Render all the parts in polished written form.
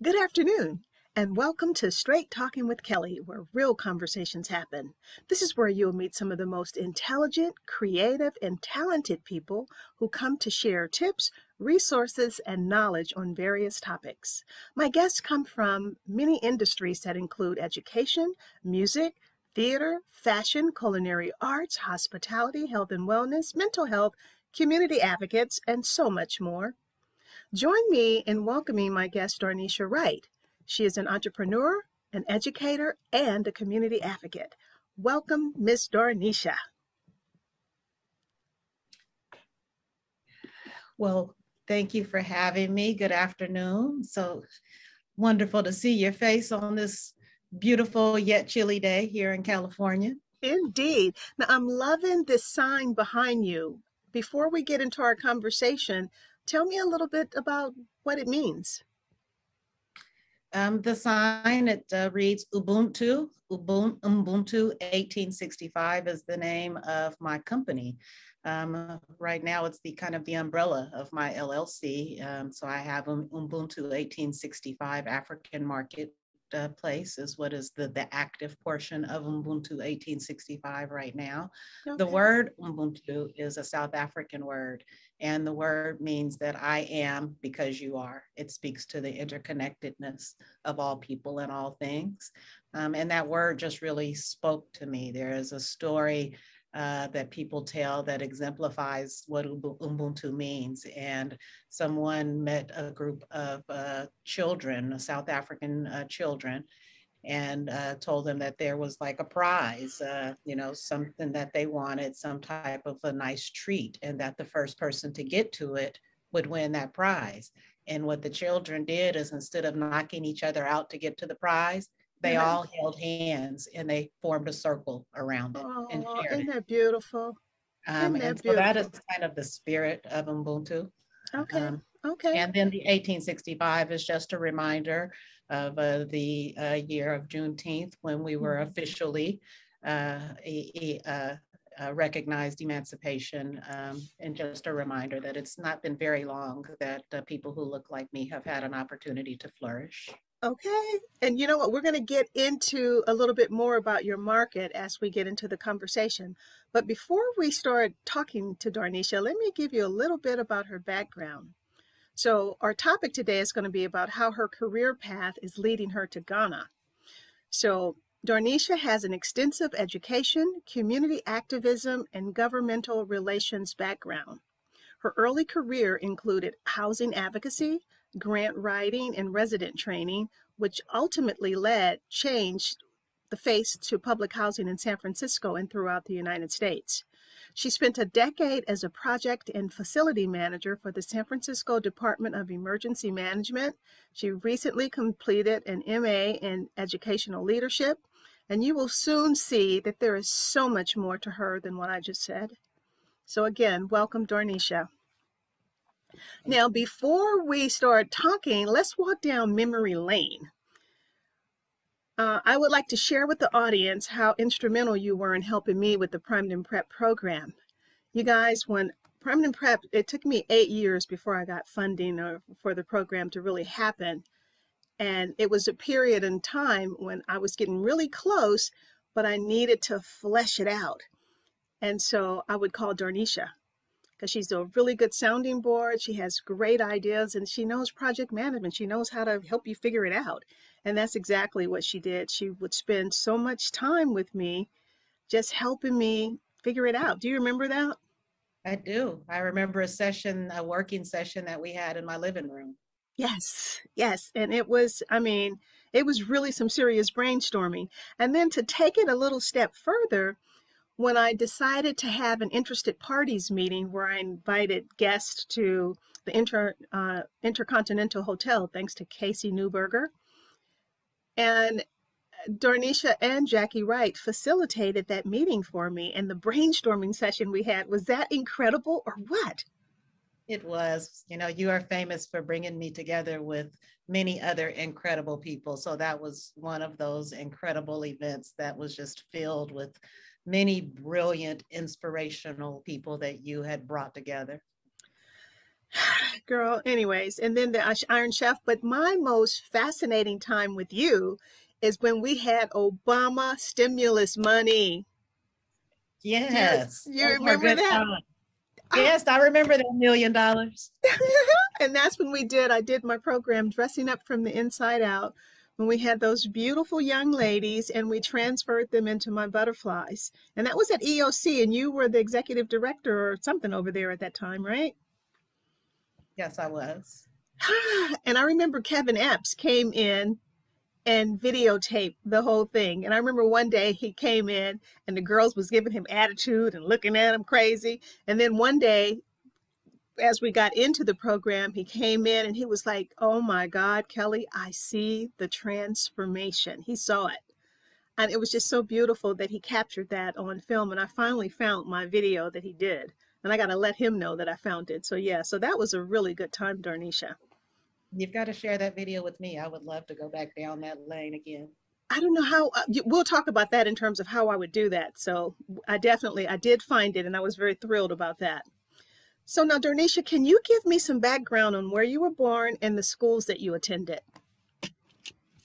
Good afternoon, and welcome to Straight Talking with Kelly, where real conversations happen. This is where you'll meet some of the most intelligent, creative, and talented people who come to share tips, resources, and knowledge on various topics. My guests come from many industries that include education, music, theater, fashion, culinary arts, hospitality, health and wellness, mental health, community advocates, and so much more. Join me in welcoming my guest, Darnisha Wright. She is an entrepreneur, an educator, and a community advocate. Welcome, Miss Darnisha. Well, thank you for having me. Good afternoon. So wonderful to see your face on this beautiful yet chilly day here in California. Indeed. Now, I'm loving this sign behind you. Before we get into our conversation, tell me a little bit about what it means. The sign, it reads Ubuntu. Ubuntu 1865 is the name of my company. Right now, it's the kind of the umbrella of my LLC. So I have Ubuntu 1865 African Market Place is what is the active portion of Ubuntu 1865 right now. Okay. The word Ubuntu is a South African word, and the word means that I am because you are. It speaks to the interconnectedness of all people and all things. And that word just really spoke to me. There is a story that people tell that exemplifies what Ubuntu means. And someone met a group of children, South African children, and told them that there was like a prize, something that they wanted, some type of a nice treat, and that the first person to get to it would win that prize. And what the children did is, instead of knocking each other out to get to the prize, they all held hands and they formed a circle around it and shared isn't that beautiful? So that is kind of the spirit of Ubuntu. Okay. Okay. And then the 1865 is just a reminder of the year of Juneteenth, when we were officially recognized emancipation, and just a reminder that it's not been very long that people who look like me have had an opportunity to flourish. Okay. And you know what? We're going to get into a little bit more about your market as we get into the conversation. But before we start talking to Darnisha, let me give you a little bit about her background. So our topic today is going to be about how her career path is leading her to Ghana. So Darnisha has an extensive education, community activism, and governmental relations background. Her early career included housing advocacy, grant writing, and resident training, which ultimately changed the face to public housing in San Francisco and throughout the United States. She spent a decade as a project and facility manager for the San Francisco Department of Emergency Management. She recently completed an MA in educational leadership, and you will soon see that there is so much more to her than what I just said. So again, welcome, Darnisha. Now, before we start talking, let's walk down memory lane. I would like to share with the audience how instrumental you were in helping me with the Primed and Prep program. You guys, when Primed and Prep, it took me 8 years before I got funding for the program to really happen. And it was a period in time when I was getting really close, but I needed to flesh it out. And so I would call Darnisha, because she's a really good sounding board. She has great ideas, and she knows project management. She knows how to help you figure it out. And that's exactly what she did. She would spend so much time with me, just helping me figure it out. Do you remember that? I do. I remember a working session that we had in my living room. Yes, yes. And it was really some serious brainstorming. And then to take it a little step further, when I decided to have an interested parties meeting where I invited guests to the Intercontinental Hotel, thanks to Casey Newberger, and Darnisha and Jackie Wright facilitated that meeting for me, and the brainstorming session we had, was that incredible or what? It was. You are famous for bringing me together with many other incredible people. So that was one of those incredible events that was just filled with many brilliant, inspirational people that you had brought together. girl, anyways, and then the Iron Chef. But my most fascinating time with you is when we had Obama stimulus money. Do you, Yes, you those were remember good that? times. Oh, Yes, I remember that $1 million. and that's when I did my program Dressing Up from the Inside Out, when we had those beautiful young ladies and we transferred them into my butterflies. And that was at EOC, and you were the executive director or something over there at that time, right? Yes, I was. And I remember Kevin Epps came in and videotaped the whole thing. And I remember one day he came in and the girls was giving him attitude and looking at him crazy. And then one day, as we got into the program, he came in and he was like, "Oh my God, Kelly, I see the transformation." He saw it. And it was just so beautiful that he captured that on film. And I finally found my video that he did. And I got to let him know that I found it. So, yeah, so that was a really good time, Darnisha. You've got to share that video with me. I would love to go back down that lane again. I don't know how, we'll talk about that in terms of how I would do that. So I did find it and I was very thrilled about that. So now, Darnisha, can you give me some background on where you were born and the schools that you attended?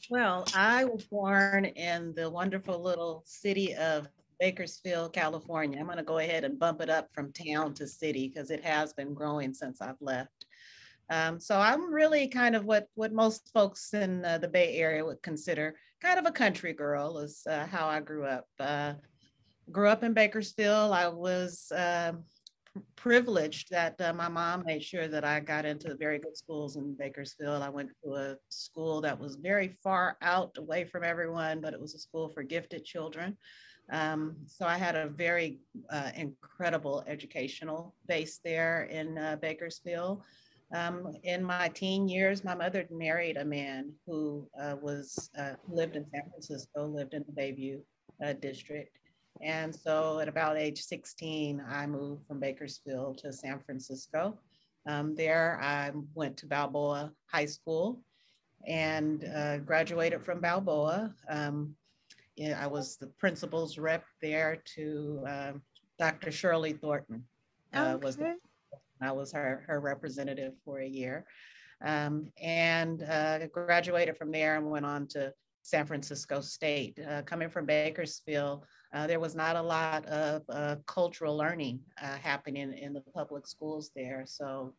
Well, I was born in the wonderful little city of Bakersfield, California. I'm going to go ahead and bump it up from town to city because it has been growing since I've left. So I'm really kind of what most folks in the Bay Area would consider kind of a country girl is how I grew up. Grew up in Bakersfield. I was privileged that my mom made sure that I got into very good schools in Bakersfield. I went to a school that was very far out away from everyone, but it was a school for gifted children. So I had a very incredible educational base there in Bakersfield. In my teen years, my mother married a man who lived in San Francisco, lived in the Bayview district. And so at about age 16, I moved from Bakersfield to San Francisco. There I went to Balboa High School and graduated from Balboa. I was the principal's rep there to Dr. Shirley Thornton. Okay. I was her representative for a year. And graduated from there and went on to San Francisco State. Coming from Bakersfield, there was not a lot of cultural learning happening in the public schools there. So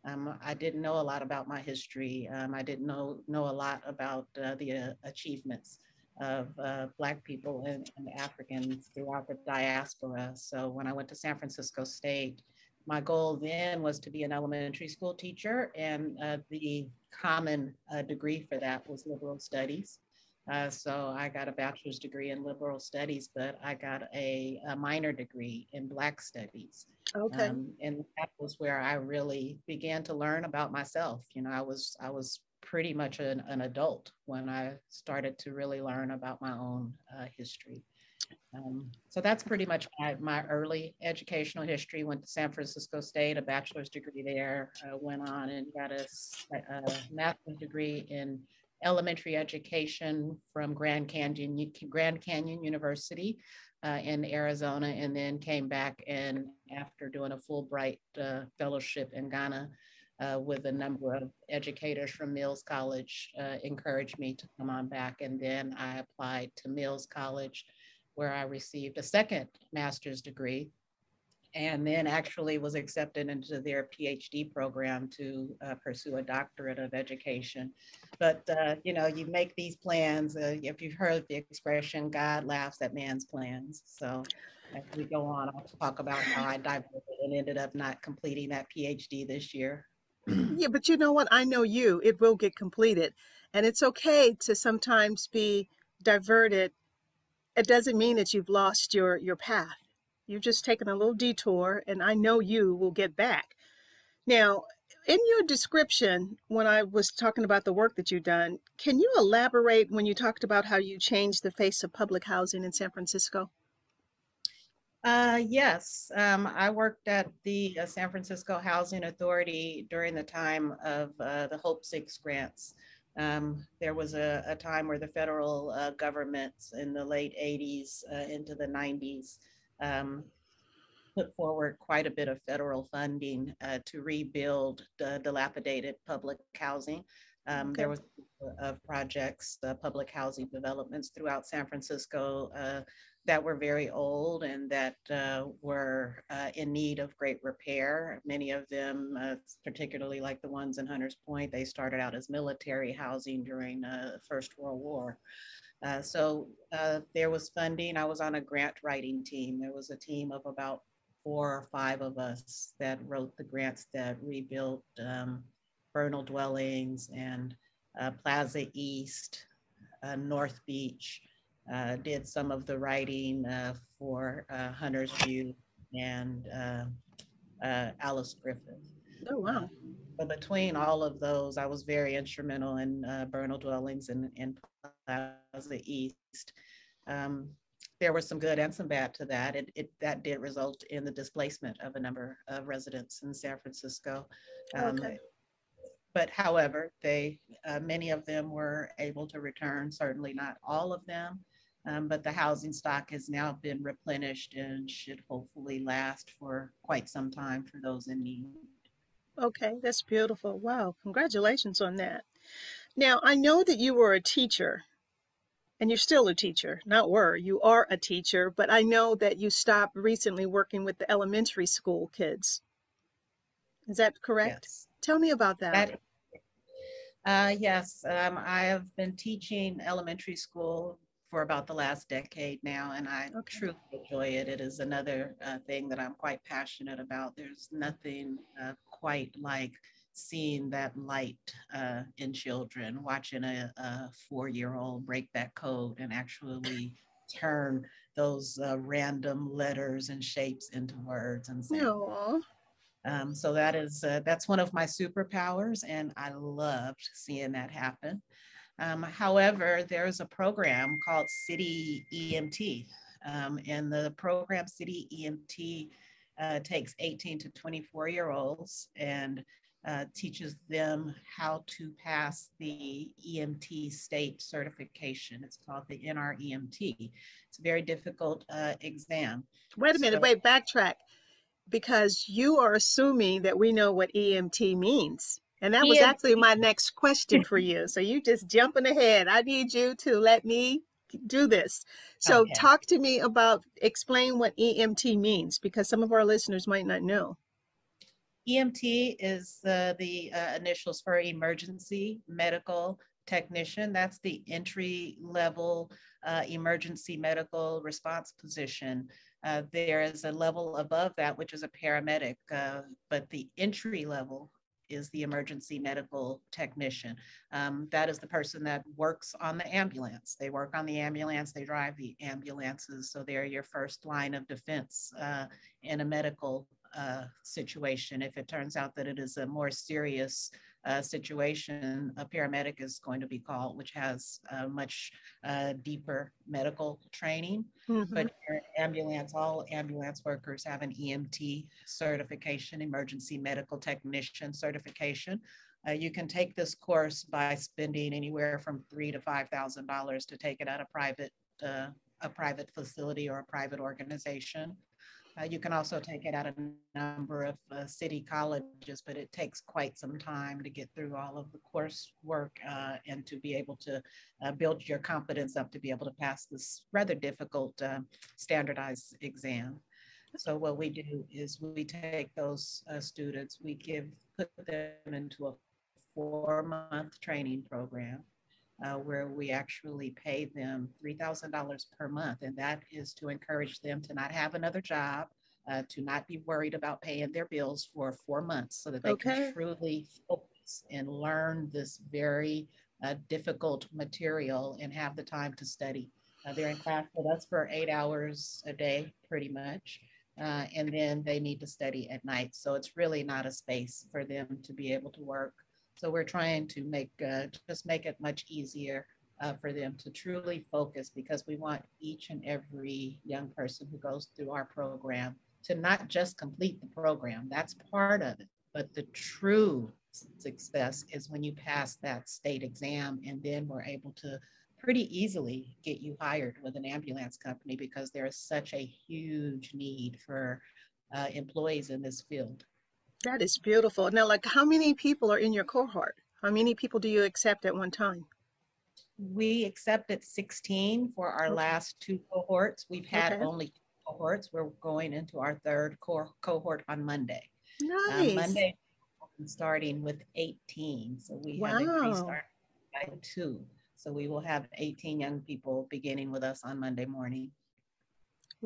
I didn't know a lot about my history. I didn't know a lot about the achievements of Black people and Africans throughout the diaspora. So when I went to San Francisco State, my goal then was to be an elementary school teacher, and the common degree for that was liberal studies. So I got a bachelor's degree in liberal studies, but I got a minor degree in Black studies. Okay. And that was where I really began to learn about myself. You know, I was pretty much an adult when I started to really learn about my own history. So that's pretty much my early educational history. Went to San Francisco State, a bachelor's degree there, went on and got a master's degree in elementary education from Grand Canyon University in Arizona, and then came back and after doing a Fulbright fellowship in Ghana with a number of educators from Mills College, encouraged me to come on back. And then I applied to Mills College, where I received a second master's degree, and then actually was accepted into their PhD program to pursue a doctorate of education. But, you know, you make these plans, if you've heard the expression, God laughs at man's plans. So as we go on, I'll talk about how I diverted and ended up not completing that PhD this year. Yeah, but you know what? I know you. It will get completed. And it's okay to sometimes be diverted. It doesn't mean that you've lost your path. You've just taken a little detour, and I know you will get back. Now, in your description, when I was talking about the work that you've done, can you elaborate when you talked about how you changed the face of public housing in San Francisco? Yes, I worked at the San Francisco Housing Authority during the time of the Hope 6 grants. There was a time where the federal government in the late 80s into the 90s put forward quite a bit of federal funding to rebuild the dilapidated public housing. There Okay. was of projects, public housing developments throughout San Francisco that were very old and that were in need of great repair. Many of them, particularly like the ones in Hunters Point, they started out as military housing during the First World War. So there was funding. I was on a grant writing team. There was a team of about 4 or 5 of us that wrote the grants that rebuilt Bernal dwellings and Plaza East, North Beach. Did some of the writing for Hunter's View and Alice Griffith. Oh, wow. But between all of those, I was very instrumental in Bernal dwellings and Plaza East. Um, there was some good and some bad to that. That did result in the displacement of a number of residents in San Francisco. Okay. But however, many of them were able to return, certainly not all of them. But the housing stock has now been replenished and should hopefully last for quite some time for those in need. Okay, that's beautiful. Wow, congratulations on that. Now, I know that you were a teacher, and you're still a teacher. Not were, you are a teacher, but I know that you stopped recently working with the elementary school kids. Is that correct? Yes. Tell me about that. Yes, I have been teaching elementary school for about the last decade now, and I Okay. truly enjoy it. It is another thing that I'm quite passionate about. There's nothing quite like seeing that light in children, watching a 4-year-old break that code and actually turn those random letters and shapes into words and sounds. Aww. So that's one of my superpowers, and I loved seeing that happen. However, there's a program called City EMT, and the program City EMT takes 18 to 24-year-olds and teaches them how to pass the EMT state certification. It's called the NREMT. It's a very difficult exam. Wait a minute, So, wait, backtrack. Because you are assuming that we know what EMT means. And that was actually my next question for you. So you just jumping ahead. I need you to let me do this. So okay. talk to me about, explain what EMT means, because some of our listeners might not know. EMT is the initials for emergency medical technician. That's the entry level emergency medical response position. There is a level above that, which is a paramedic, but the entry level is the emergency medical technician. That is the person that works on the ambulance. They work on the ambulance, they drive the ambulances, so they're your first line of defense in a medical situation. If it turns out that it is a more serious situation, a paramedic is going to be called, which has much deeper medical training. Mm-hmm. But all ambulance workers have an EMT certification, emergency medical technician certification. You can take this course by spending anywhere from $3,000 to $5,000 to take it at a private facility or a private organization. You can also take it at a number of city colleges, but it takes quite some time to get through all of the coursework and to be able to build your competence up to be able to pass this rather difficult standardized exam. So what we do is we take those students, put them into a 4-month training program. Where we actually pay them $3,000 per month. And that is to encourage them to not have another job, to not be worried about paying their bills for 4 months so that they can truly focus and learn this very difficult material and have the time to study. They're in class with us for 8 hours a day, pretty much. And then they need to study at night. So it's really not a space for them to be able to work. So we're trying to make it much easier for them to truly focus, because we want each and every young person who goes through our program to not just complete the program. That's part of it. But the true success is when you pass that state exam, and then we're able to pretty easily get you hired with an ambulance company, because there is such a huge need for employees in this field. That is beautiful. Now, like, how many people are in your cohort? How many people do you accept at one time? We accepted 16 for our Okay. last two cohorts. We've had Okay. only two cohorts. We're going into our third cohort on Monday. Nice. Monday, starting with 18. So we have increased Wow. our by two. So we will have 18 young people beginning with us on Monday morning.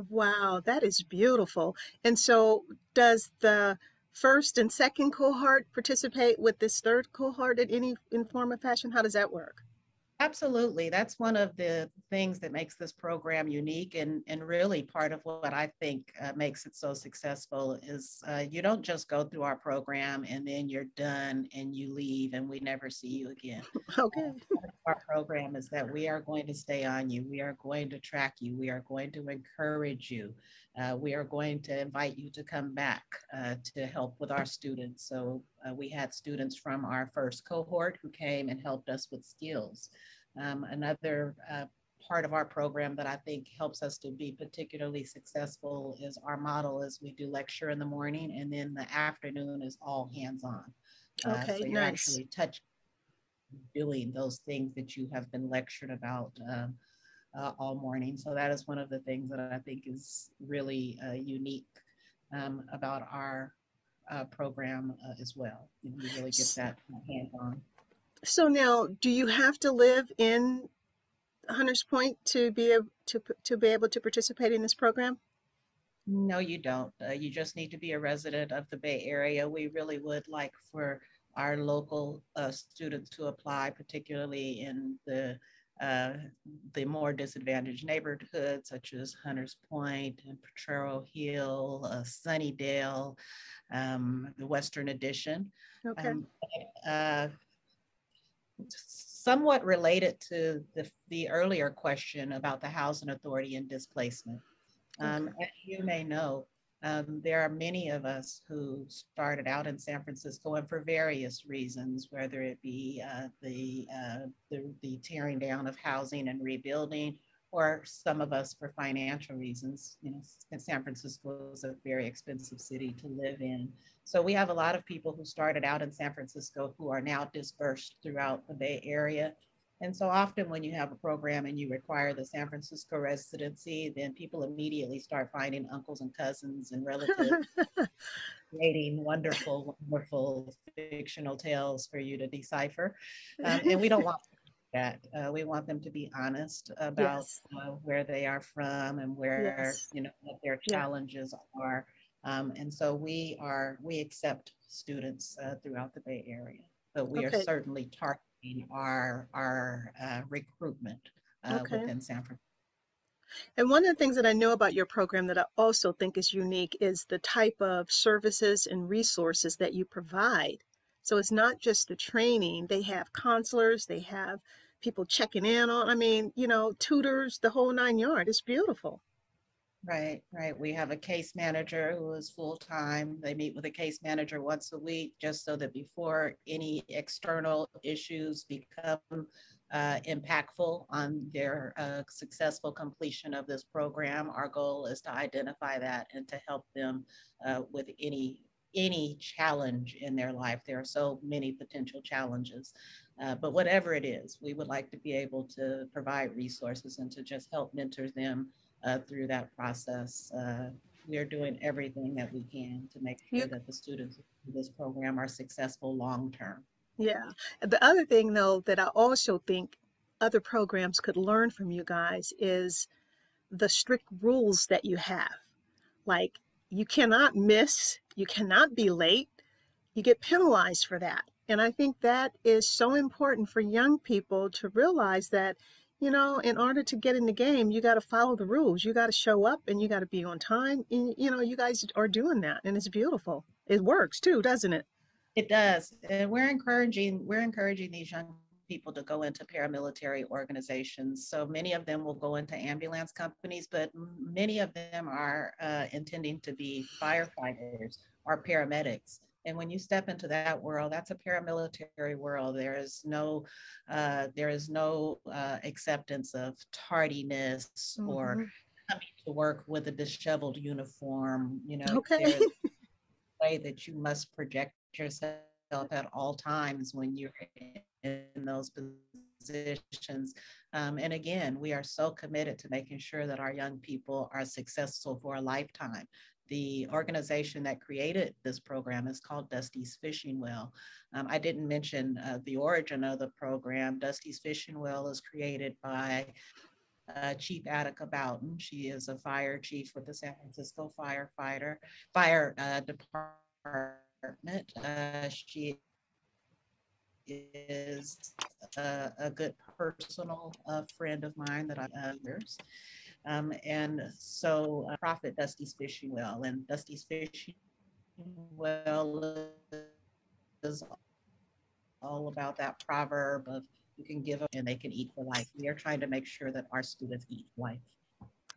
Wow, that is beautiful. And so, does the first and second cohort participate with this third cohort in any in form or fashion? How does that work? Absolutely. That's one of the things that makes this program unique, and really part of what I think makes it so successful is you don't just go through our program and then you're done and you leave and we never see you again. Okay. Our program is that we are going to stay on you. We are going to track you. We are going to encourage you. We are going to invite you to come back to help with our students. So we had students from our first cohort who came and helped us with skills. Another part of our program that I think helps us to be particularly successful is our model is we do lecture in the morning and then the afternoon is all hands-on. Okay, So you're nice. actually doing those things that you have been lectured about all morning. So that is one of the things that I think is really unique about our program as well. You know, we really get that hands-on. So now, do you have to live in Hunters Point to be able to be able to participate in this program? No, you don't. You just need to be a resident of the Bay Area. We really would like for our local students to apply, particularly in the more disadvantaged neighborhoods such as Hunters Point and Potrero Hill, Sunnydale, the Western Addition. Okay. Um, uh, Somewhat related to the earlier question about the housing authority and displacement. Okay. As you may know, there are many of us who started out in San Francisco and for various reasons, whether it be the tearing down of housing and rebuilding, or some of us for financial reasons. You know, San Francisco is a very expensive city to live in. So we have a lot of people who started out in San Francisco who are now dispersed throughout the Bay Area. And so often when you have a program and you require the San Francisco residency, then people immediately start finding uncles and cousins and relatives, creating wonderful, wonderful fictional tales for you to decipher. And we don't want that. We want them to be honest about Yes. where they are from and where, Yes. you know, what their Yeah. challenges are. And so we accept students throughout the Bay Area, but we are Okay. certainly targeting our recruitment Okay. within San Francisco. And one of the things that I know about your program that I also think is unique is the type of services and resources that you provide. So it's not just the training, they have counselors, they have people checking in on, I mean, tutors, the whole nine yard. It's beautiful. Right, right. We have a case manager who is full time. They meet with a case manager once a week just so that before any external issues become impactful on their successful completion of this program, our goal is to identify that and to help them with any challenge in their life. There are so many potential challenges, but whatever it is, we would like to be able to provide resources and to just help mentor them through that process. We are doing everything that we can to make You, sure that the students in this program are successful long term. yeah. The other thing, though, that I also think other programs could learn from you guys is the strict rules that you have. Like, you cannot miss, you cannot be late, you get penalized for that. And I think that is so important for young people to realize that, in order to get in the game, you got to follow the rules. You got to show up and you got to be on time. And, you guys are doing that and it's beautiful. It works too, doesn't it? It does. And we're encouraging these young people to go into paramilitary organizations. So many of them will go into ambulance companies, but many of them are intending to be firefighters or paramedics. And when you step into that world, that's a paramilitary world. There is no acceptance of tardiness or Mm-hmm. coming to work with a disheveled uniform. You know, Okay. there's a way that you must project yourself at all times when you're in those positions. And again, we are so committed to making sure that our young people are successful for a lifetime. The organization that created this program is called Dusty's Fishing Well. I didn't mention the origin of the program. Dusty's Fishing Well is created by Chief Attica Boughton. She is a fire chief with the San Francisco Fire Department. She is a good personal friend of mine that I've years. And so Prophet Dusty's Fishing Well, and Dusty's Fishing Well is all about that proverb of you can give them and they can eat for life. We are trying to make sure that our students eat life.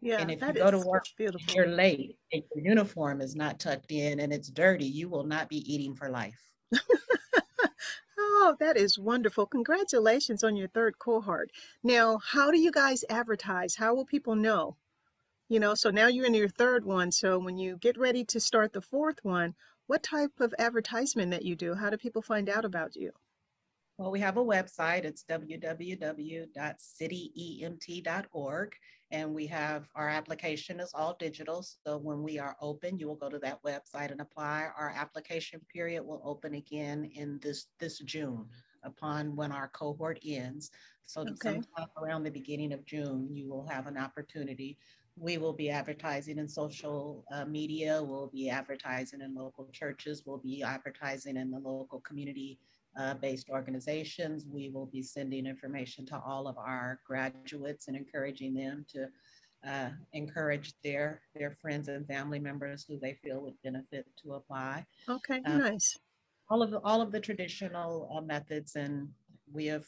Yeah, And if you that go to is work and beautiful. you're late and your uniform is not tucked in and it's dirty, you will not be eating for life. Oh, that is wonderful. Congratulations on your third cohort. Now, how do you guys advertise? How will people know? So now you're in your third one. So when you get ready to start the fourth one, what type of advertisement that you do? How do people find out about you? Well, we have a website. It's www.cityemt.org. And we have our application is all digital. So when we are open, you will go to that website and apply. Our application period will open again in this June upon when our cohort ends. So Okay. sometime around the beginning of June, you will have an opportunity. We will be advertising in social media. We'll be advertising in local churches. We'll be advertising in the local community based organizations. We will be sending information to all of our graduates and encouraging them to encourage their friends and family members who they feel would benefit to apply. Okay, nice. All of the traditional methods, and we have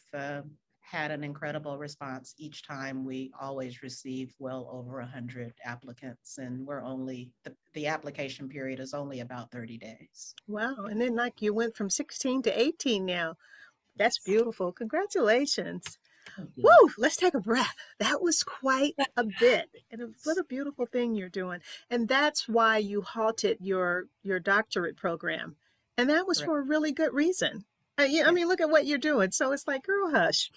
had an incredible response each time. We always receive well over 100 applicants, and we're only the application period is only about 30 days. Wow. And then like you went from 16 to 18 now. That's beautiful. Congratulations. Woo, let's take a breath. That was quite a bit. And what a beautiful thing you're doing. And that's why you halted your doctorate program. And that was for a really good reason. I mean, look at what you're doing. So it's like, girl, hush.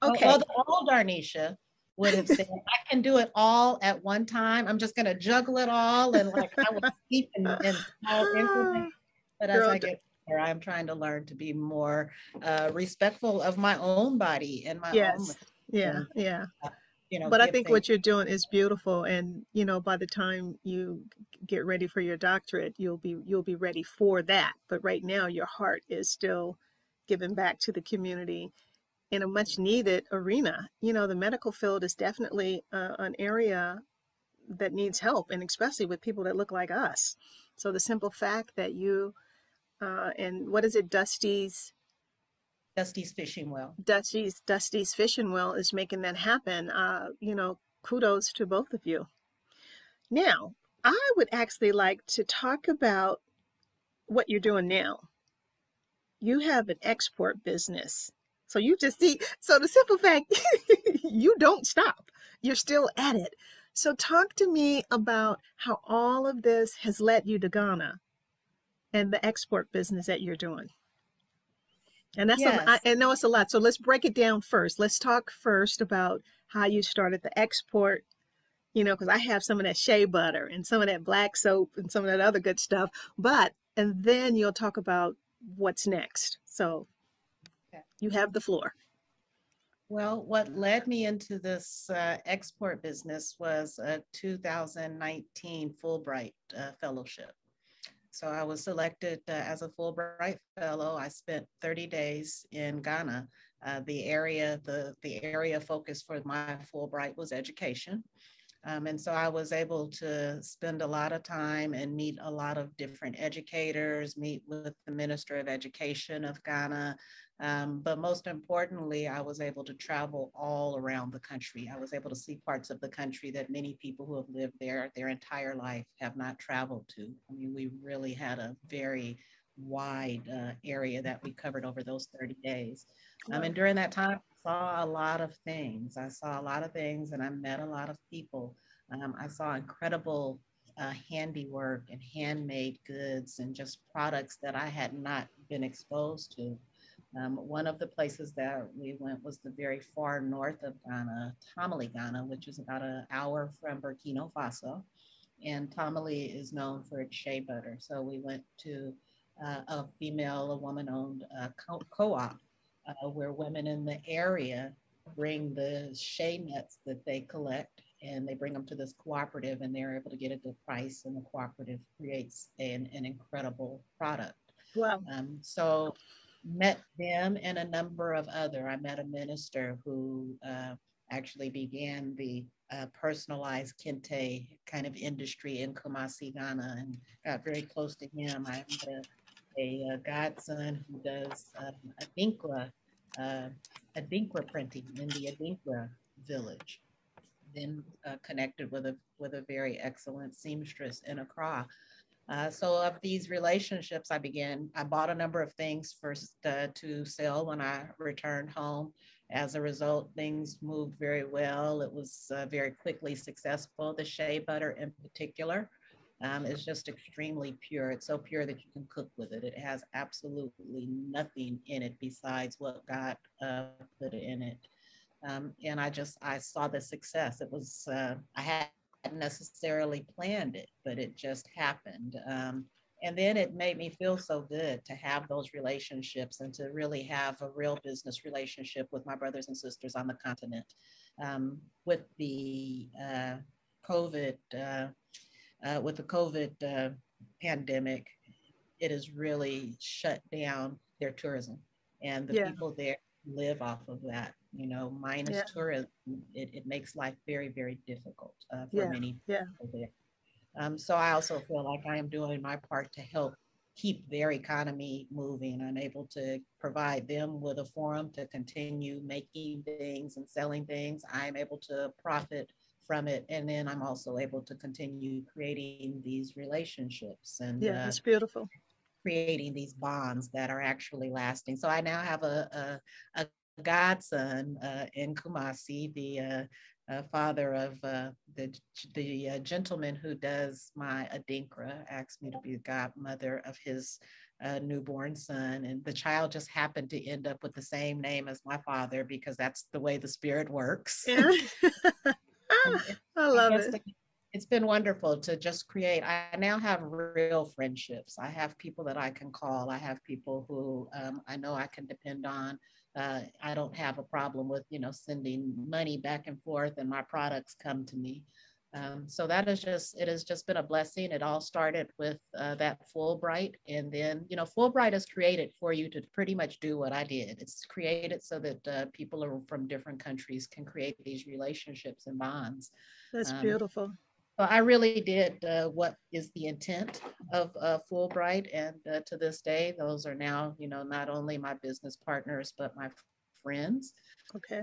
Okay. Well, the old Darnisha would have said, I can do it all at one time. I'm just going to juggle it all. And like I will sleep in small increments. But as I get older, I'm trying to learn to be more respectful of my own body and my own. Yeah. You know, but I think what you're doing is beautiful. And, by the time you get ready for your doctorate, you'll be ready for that. But right now, your heart is still giving back to the community in a much needed arena. The medical field is definitely an area that needs help, and especially with people that look like us. So the simple fact that you, and what is it, Dusty's Fishing Well. Dusty's Fishing Well is making that happen. Kudos to both of you. Now, I would actually like to talk about what you're doing now. You have an export business. So you just see, so the simple fact, you don't stop. You're still at it. So talk to me about how all of this has led you to Ghana and the export business that you're doing. And that's I know it's a lot. So let's break it down first. Let's talk first about how you started the export, because I have some of that shea butter and some of that black soap and some of that other good stuff. And then you'll talk about what's next. So you have the floor. Well, what led me into this export business was a 2019 Fulbright fellowship. So I was selected as a Fulbright fellow. I spent 30 days in Ghana. The area focus for my Fulbright was education. And so I was able to spend a lot of time and meet a lot of different educators, meet with the Minister of Education of Ghana. But most importantly, I was able to travel all around the country. I was able to see parts of the country that many people who have lived there their entire life have not traveled to. I mean, we really had a very wide area that we covered over those 30 days. And during that time, I saw a lot of things. And I met a lot of people. I saw incredible handiwork and handmade goods and just products that I had not been exposed to. One of the places that we went was the very far north of Ghana, Tamale, Ghana, which is about an hour from Burkina Faso. And Tamale is known for its shea butter. So we went to a woman-owned co-op where women in the area bring the shea nuts that they collect and they bring them to this cooperative and they're able to get a good price and the cooperative creates an incredible product. Wow. So met them and a number of other. I met a minister who actually began the personalized kente kind of industry in Kumasi, Ghana, and got very close to him. I met a godson who does Adinkra printing in the Adinkra village. Then connected with a very excellent seamstress in Accra. So of these relationships, I bought a number of things first to sell when I returned home. As a result, things moved very well. It was very quickly successful. The shea butter in particular is just extremely pure. It's so pure that you can cook with it. It has absolutely nothing in it besides what God put in it. And I saw the success. It was, I hadn't necessarily planned it, but it just happened. And then it made me feel so good to have those relationships and to really have a real business relationship with my brothers and sisters on the continent. With the COVID, pandemic, it has really shut down their tourism, and the people there live off of that. Minus tourism, it makes life very, very difficult for many people there. So I also feel like I am doing my part to help keep their economy moving. I'm able to provide them with a forum to continue making things and selling things. I'm able to profit from it. And then I'm also able to continue creating these relationships and that's beautiful. Creating these bonds that are actually lasting. So I now have a godson in Kumasi, the father of the gentleman who does my Adinkra, asked me to be the godmother of his newborn son. And the child just happened to end up with the same name as my father because that's the way the spirit works. Yeah. I love it. It's been wonderful to just create. I now have real friendships. I have people that I can call. I have people who I know I can depend on. I don't have a problem with, sending money back and forth and my products come to me. So it has just been a blessing. It all started with that Fulbright. And then, Fulbright is created for you to pretty much do what I did. It's created so that people from different countries can create these relationships and bonds. That's beautiful. So I really did what is the intent of Fulbright, and to this day, those are now, not only my business partners, but my friends. Okay.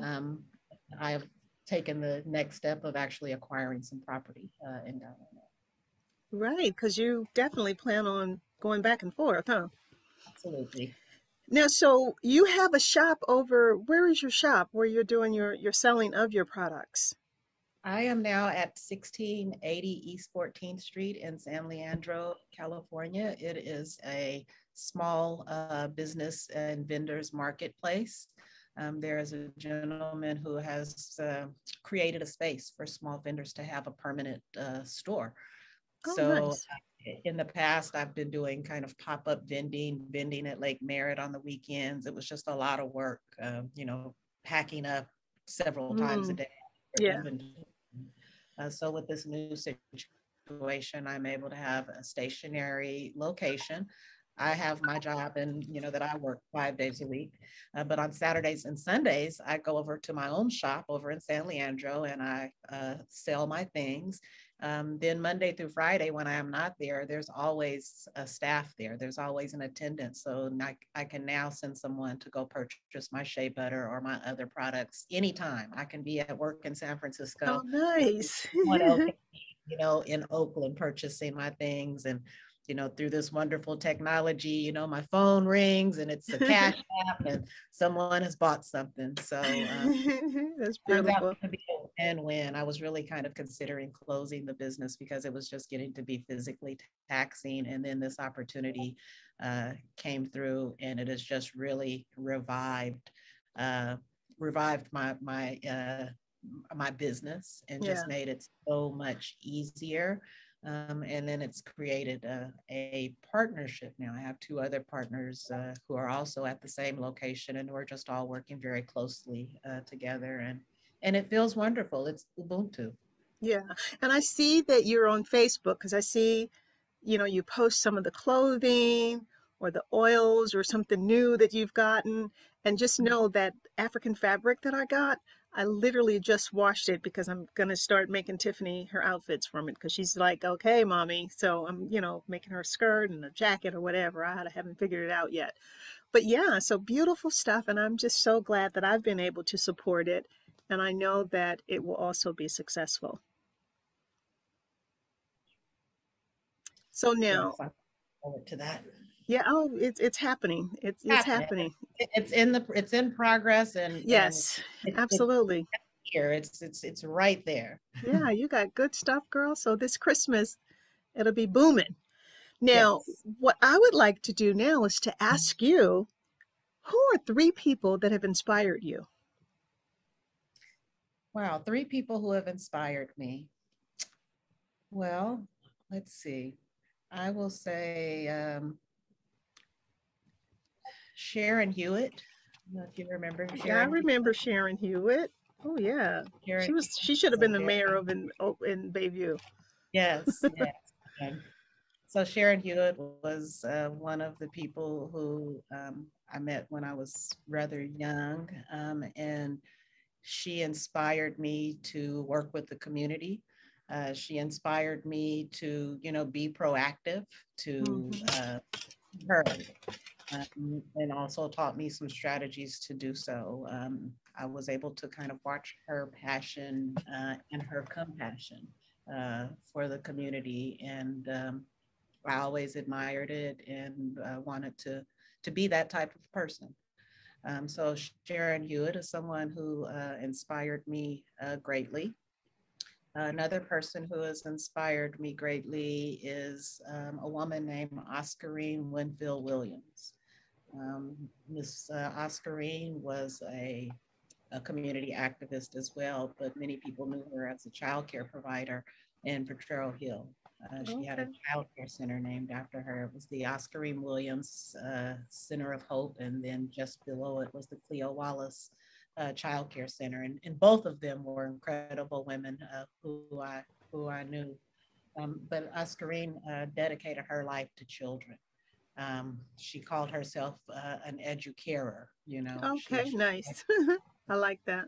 I have taken the next step of actually acquiring some property in Ghana. Right, because you definitely plan on going back and forth, huh? Absolutely. Now, so you have a shop over, where is your shop where you're doing your selling of your products? I am now at 1680 East 14th Street in San Leandro, California. It is a small business and vendors marketplace. There is a gentleman who has created a space for small vendors to have a permanent store. Nice. In the past, I've been doing kind of pop-up vending at Lake Merritt on the weekends. It was just a lot of work, packing up several times a day. Yeah. So with this new situation, I'm able to have a stationary location. I have my job and, that I work 5 days a week. But on Saturdays and Sundays, I go over to my own shop over in San Leandro and I sell my things. Then Monday through Friday, when I am not there, there's always a staff there. There's always an attendant. So I can now send someone to go purchase my shea butter or my other products anytime. I can be at work in San Francisco. Oh, nice. In Oakland purchasing my things. And through this wonderful technology, my phone rings and it's a cash app and someone has bought something. So That's turns out beautiful. to be a win-win. I was really kind of considering closing the business because it was just getting to be physically taxing. And then this opportunity came through, and it has just really revived my business and Yeah. just made it so much easier. And then it's created a partnership now. I have two other partners who are also at the same location, and we're just all working very closely together. And it feels wonderful. It's Ubuntu. Yeah. And I see that you're on Facebook because I see, you post some of the clothing or the oils or something new that you've gotten. And just know that African fabric that I got, I literally just washed it because I'm going to start making Tiffany her outfits from it because she's like, okay, mommy. So I'm, making her a skirt and a jacket or whatever. I haven't figured it out yet. But yeah, so beautiful stuff. And I'm just so glad that I've been able to support it. And I know that it will also be successful. So now, Yes, I look forward to that. yeah, oh, it's happening. It's Happening. happening. It's in progress, and Yes, it's absolutely. here. It's right there. Yeah, you got good stuff, girl. So this Christmas, it'll be booming. Now, Yes. what I would like to do now is to ask you, who are three people that have inspired you? Wow, three people who have inspired me. Well, let's see. I will say Sharon Hewitt. I don't know if you remember Yeah, I Sharon remember Sharon Hewitt. Oh yeah, Sharon she should have is a been the very, mayor of in Bayview. yes, yes. And so Sharon Hewitt was one of the people who I met when I was rather young, and she inspired me to work with the community. She inspired me to, be proactive, to Hmm. her, and also taught me some strategies to do so. I was able to kind of watch her passion and her compassion for the community, and I always admired it and wanted to be that type of person. So Sharon Hewitt is someone who inspired me greatly. Another person who has inspired me greatly is a woman named Oscarine Winfield Williams. Miss Oscarine was a community activist as well, but many people knew her as a child care provider in Potrero Hill. She had a Okay. child care center named after her. It was the Oscarine Williams Center of Hope, and then just below it was the Cleo Wallace Child Care Center. And both of them were incredible women who I knew. But Oscarine dedicated her life to children. She called herself an educator. She Okay, nice. I like that.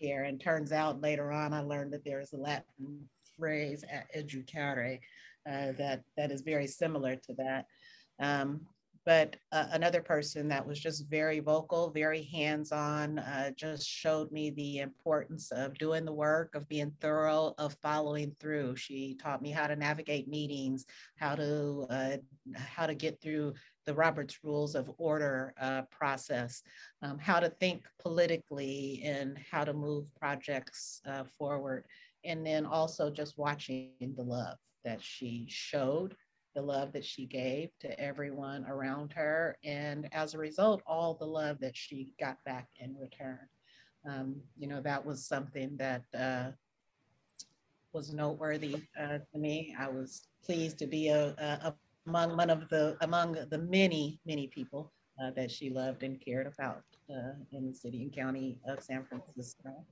care. And turns out later on, I learned that there is a Latin phrase, educare, that is very similar to that. Um, but another person that was just very vocal, very hands-on, just showed me the importance of doing the work, of being thorough, of following through. She taught me how to navigate meetings, how to get through the Robert's Rules of Order process, how to think politically, and how to move projects forward. And then also just watching the love that she showed, the love that she gave to everyone around her. And as a result, all the love that she got back in return. That was something that was noteworthy to me. I was pleased to be among the many people that she loved and cared about in the city and county of San Francisco.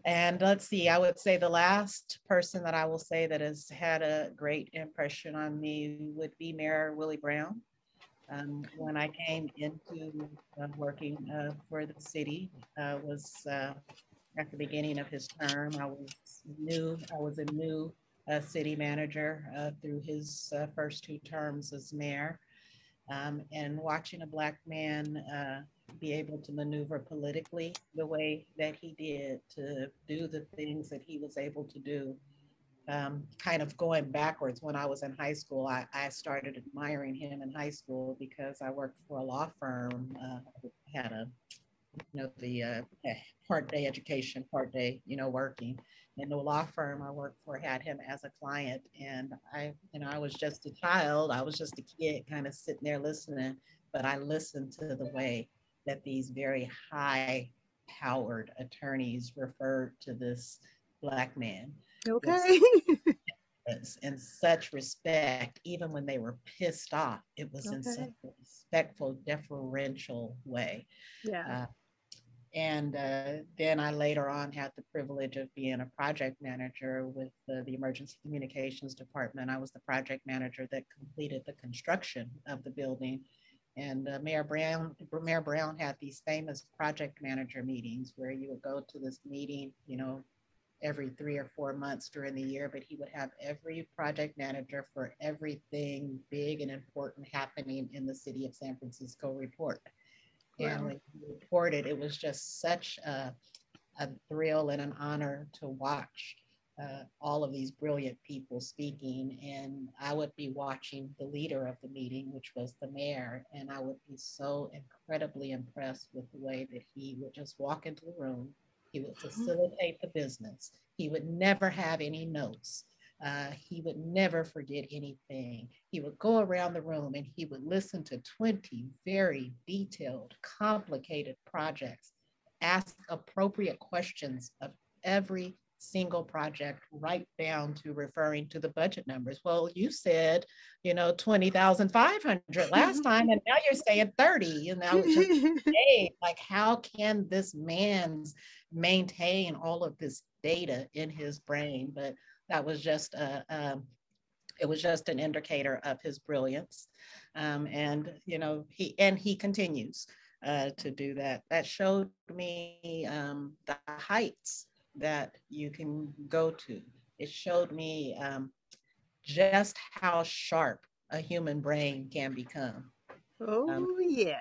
And let's see, I would say the last person that I will say that has had a great impression on me would be Mayor Willie Brown. When I came into working for the city, was at the beginning of his term. I was a new city manager through his first two terms as mayor. And watching a Black man be able to maneuver politically the way that he did, to do the things that he was able to do, kind of going backwards. When I was in high school, I started admiring him in high school because I worked for a law firm, had a, the part day education, part day, working. And the law firm I worked for had him as a client. And I was just a child. I was just a kid kind of sitting there listening, but I listened to the way that these very high powered attorneys referred to this Black man. Okay. In such respect, even when they were pissed off, it was in such a respectful, deferential way. Yeah. And then I later on had the privilege of being a project manager with the Emergency Communications Department. I was the project manager that completed the construction of the building. And Mayor Brown had these famous project manager meetings where you would go to this meeting, every 3 or 4 months during the year, but he would have every project manager for everything big and important happening in the city of San Francisco report. Wow. And when he reported, it was just such a thrill and an honor to watch all of these brilliant people speaking. And I would be watching the leader of the meeting, which was the mayor, and I would be so incredibly impressed with the way that he would just walk into the room. He would facilitate the business. He would never have any notes. He would never forget anything. He would go around the room and he would listen to 20 very detailed, complicated projects, ask appropriate questions of every single project, right down to referring to the budget numbers. Well, you said, 20,500 last time, and now you're saying 30. And I was just, hey, like, how can this man maintain all of this data in his brain? But that was just it was just an indicator of his brilliance. And he continues to do that. That showed me the heights that you can go to. It showed me just how sharp a human brain can become. Oh, yeah.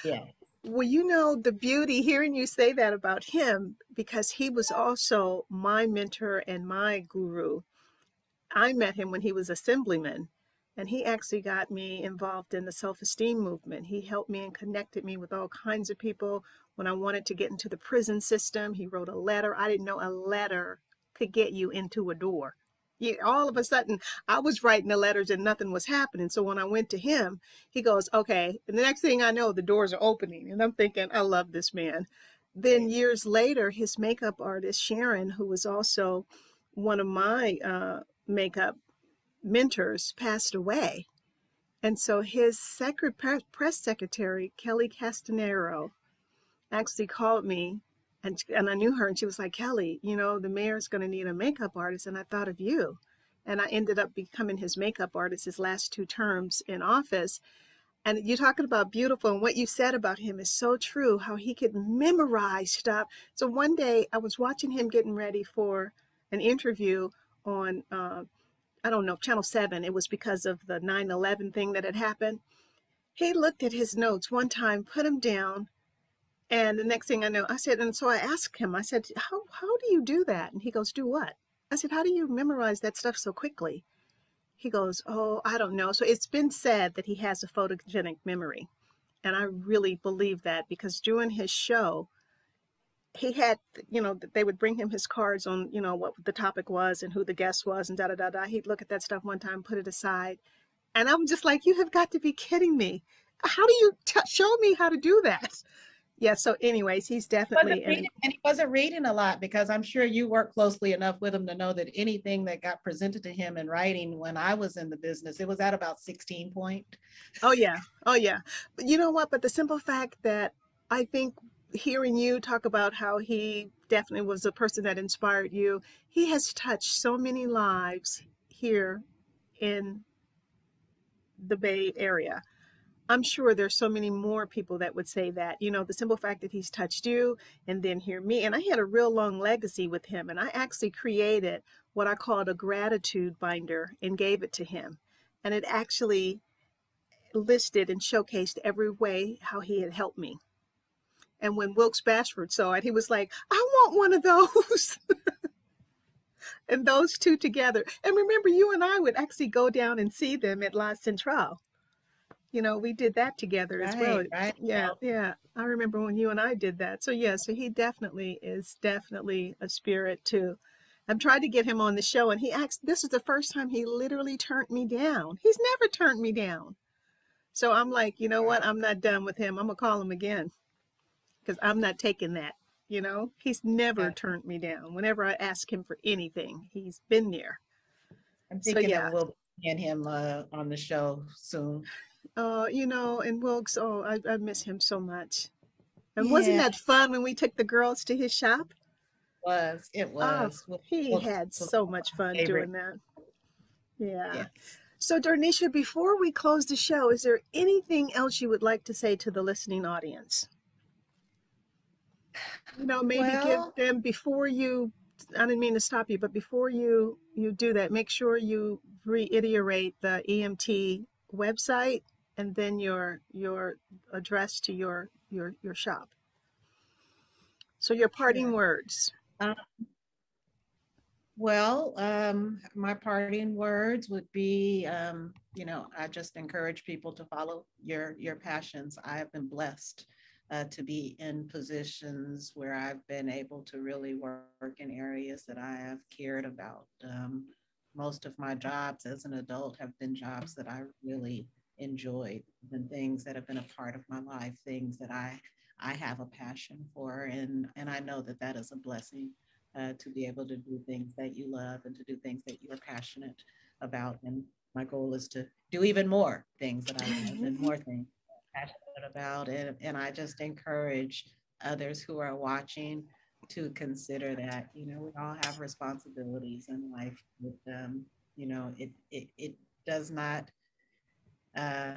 Yeah. Well, the beauty hearing you say that about him, because he was also my mentor and my guru. I met him when he was assemblyman, and he actually got me involved in the self-esteem movement. He helped me and connected me with all kinds of people. When I wanted to get into the prison system, he wrote a letter. I didn't know a letter could get you into a door. All of a sudden, I was writing the letters and nothing was happening. So when I went to him, he goes, okay. And the next thing I know, the doors are opening. And I'm thinking, I love this man. Then years later, his makeup artist, Sharon, who was also one of my makeup mentors, passed away. And so his press secretary, Kelly Castanero, actually called me, and I knew her, and she was like, Kelly, the mayor's going to need a makeup artist, and I thought of you. And I ended up becoming his makeup artist his last 2 terms in office. And you're talking about beautiful, and what you said about him is so true, how he could memorize stuff. So one day I was watching him getting ready for an interview on, I don't know, Channel 7. It was because of the 9/11 thing that had happened. He looked at his notes one time, put them down, and the next thing I know, I said, and so I asked him, I said, how do you do that? And he goes, do what? I said, how do you memorize that stuff so quickly? He goes, oh, I don't know. So it's been said that he has a photogenic memory. And I really believe that, because during his show, he had, they would bring him his cards on, what the topic was and who the guest was and da-da-da-da. He'd look at that stuff one time, put it aside. And I'm just like, you have got to be kidding me. How do you show me how to do that? Yeah. So anyways, he's definitely. And he wasn't reading a lot, because I'm sure you work closely enough with him to know that anything that got presented to him in writing when I was in the business, it was at about 16 point. Oh, yeah. Oh, yeah. But you know what? But the simple fact that I think hearing you talk about how he definitely was a person that inspired you, he has touched so many lives here in the Bay Area. I'm sure there's so many more people that would say that, the simple fact that he's touched you, and then hear me. And I had a real long legacy with him. And I actually created what I called a gratitude binder and gave it to him. And it actually listed and showcased every way how he had helped me. And when Wilkes Bashford saw it, he was like, I want one of those. And those two together. And remember, you and I would actually go down and see them at La Centrale. You know, we did that together as well. Right, right. Yeah, Well, yeah. I remember when you and I did that. So yeah, so he definitely is definitely a spirit too. I've tried to get him on the show and he asked, this is the first time he literally turned me down. He's never turned me down. So I'm like, you know what? wow. I'm not done with him. I'm gonna call him again because I'm not taking that. You know, he's never Yeah. turned me down. Whenever I ask him for anything, he's been there. I'm So thinking that yeah, we'll get him on the show soon. you know, and Wilkes, oh, I miss him so much. And wasn't Yeah, that fun when we took the girls to his shop? it Oh, was. he Well, had so so much fun favorite. doing that. Yeah. Yes. So, Darnisha, before we close the show, is there anything else you would like to say to the listening audience? You know, maybe give Well, them before you, I didn't mean to stop you, but before you do that, make sure you reiterate the EMT website and then your address to your shop. So your parting sure. words. Um, well, my parting words would be, I just encourage people to follow your passions. I have been blessed to be in positions where I've been able to really work in areas that I have cared about. Most of my jobs as an adult have been jobs that I really enjoyed, and things that have been a part of my life, things that I have a passion for, and I know that that is a blessing to be able to do things that you love and to do things that you're passionate about. And my goal is to do even more things that I love and more things I'm passionate about. And I just encourage others who are watching to consider that, we all have responsibilities in life. But, it does not, uh,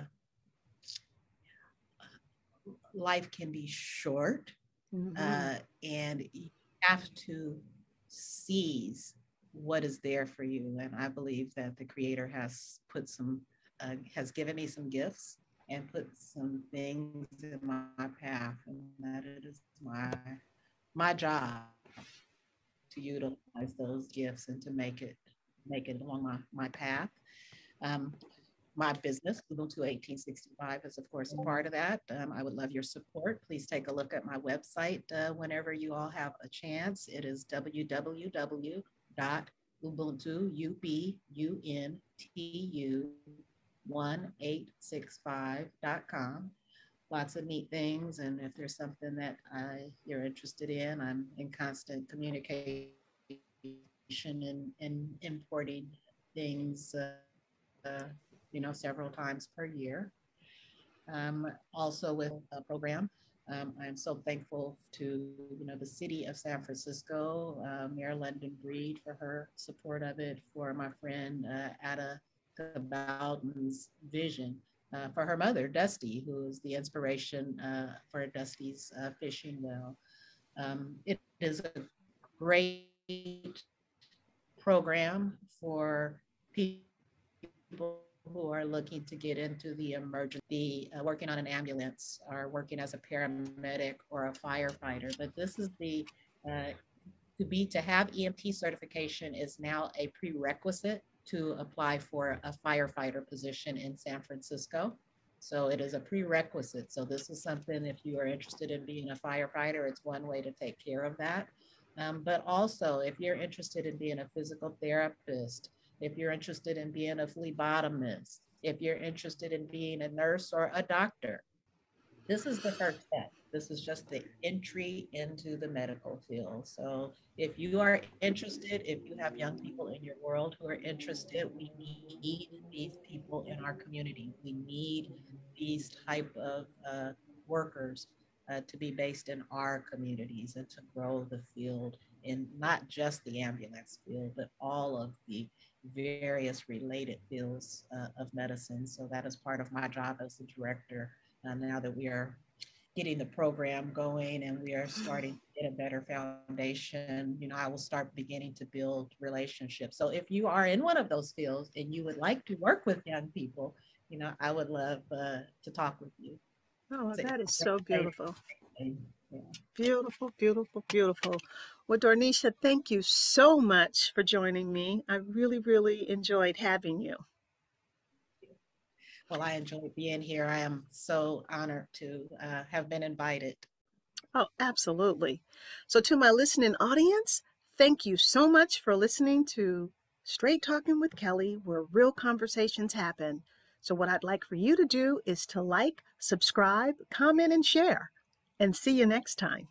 life can be short, Mm-hmm. and you have to seize what is there for you. And I believe that the Creator has given me some gifts and put some things in my path, and that it is my job to utilize those gifts and to make it along my path. Um, my business, Ubuntu 1865, is of course a part of that. I would love your support. Please take a look at my website whenever you all have a chance. It is www.ubuntu1865.com. Lots of neat things, and if there's something that you're interested in, I'm in constant communication and importing things several times per year. Also with a program, I'm so thankful to the city of San Francisco, Mayor London Breed, for her support of it, for my friend Ada Bowden's vision, for her mother Dusty, who is the inspiration for Dusty's fishing well. It is a great program for people who are looking to get into the emergency, working on an ambulance or working as a paramedic or a firefighter. But this is to have EMT certification is now a prerequisite to apply for a firefighter position in San Francisco. So it is a prerequisite. So this is something, if you are interested in being a firefighter, it's one way to take care of that. But also, if you're interested in being a physical therapist, if you're interested in being a phlebotomist, if you're interested in being a nurse or a doctor, this is the first step. This is just the entry into the medical field. So if you are interested, if you have young people in your world who are interested, we need these people in our community. We need these type of workers to be based in our communities and to grow the field in not just the ambulance field, but all of the various related fields of medicine. So that is part of my job as the director. Now that we are getting the program going and we are starting to get a better foundation, I will start beginning to build relationships. So if you are in one of those fields and you would like to work with young people, I would love to talk with you. Oh, It's that is a so great beautiful. thing. Beautiful, beautiful, beautiful. Well, Darnisha, thank you so much for joining me. I really, really enjoyed having you. Well, I enjoyed being here. I am so honored to have been invited. Oh, absolutely. So, to my listening audience, thank you so much for listening to Straight Talking with Kelly, where real conversations happen. So, what I'd like for you to do is to like, subscribe, comment, and share. And see you next time.